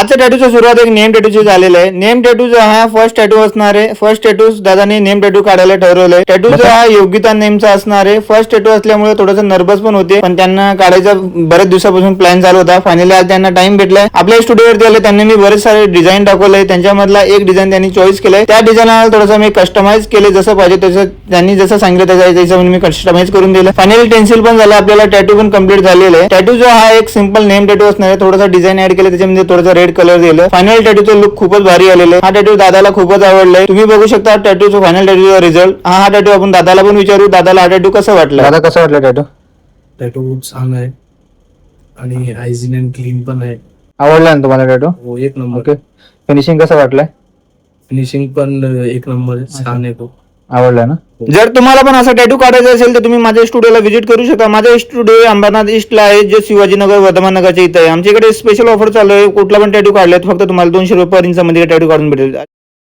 आजच्या टॅटूची सुरुवात एक नेम टॅटूची झालेलं आहे. नेम टॅटू जो हा फर्स्ट टॅटू असणार आहे. फर्स्ट टॅटू दादाने नेम टॅटू काढायला ठरवलंय. टॅटू जो हा योगिता नेमचा असणार आहे. फर्स्ट टॅटू असल्यामुळे थोडंसं नर्वस पण होते, पण त्यांना काढायचा बरेच दिवसापासून प्लॅन चालू होता. फायनली आज त्यांना टाइम भेटलाय. आपल्या स्टुडिओवरती आले, त्यांनी मी बरेच सारे डिझाईन दाखवले. त्यांच्यामधला एक डिझाईन त्यांनी चॉईस केलंय. त्या डिझाईनला थोडंसं मी कस्टमाइज केले, जसं पाहिजे तसं त्यांनी जसं सांगितलं त्याच्या मी कस्टमाइज करून दिलं. फायनली टेन्सिल पण झालं, आपल्याला टॅटू पण कम्प्लीट झालेलं आहे. टॅटू जो हा एक सिंपल नेम टॅटू असणार आहे. थोडासा डिझाईन ऍड केलं, त्याच्यामध्ये थोडासा रेड कलर दिलं. फायनल टॅटूचं लुक खूपच भारी आलेलं आहे. हा टॅटू दादाला खूपच आवडलाय. तुम्ही बघू शकता टॅटूचा फायनल टॅटूचा रिझल्ट. हा टॅटू आपण दादाला पण विचारू. दादाला हा टॅटू कसा वाटला? दादा कसा वाटला टॅटू? टॅटू खूप छान आहे आणि हायजीन अँड क्लीन पण आहे. आवडला ना तुम्हाला टॅटू? हो, एक नंबर. ओके, फिनिशिंग कसं वाटलंय? फिनिशिंग पण एक नंबर आहे. छान आहे तो. आवडला ना? जर तुम्हाला पण असा टॅटू काढायचा असेल तर तुम्ही माझ्या स्टुडिओला व्हिजिट करू शकता. माझा स्टुडिओ अंबरनाथ ईस्टला आहे, जे शिवाजीनगर वर्धमान नगरच्या इथे आहे. आमच्याकडे स्पेशल ऑफर चालू आहे. कुठला पण टॅटू काढल्यात फक्त तुम्हाला 200 रुपये पर इंच मध्ये टॅटू काढून भेटेल.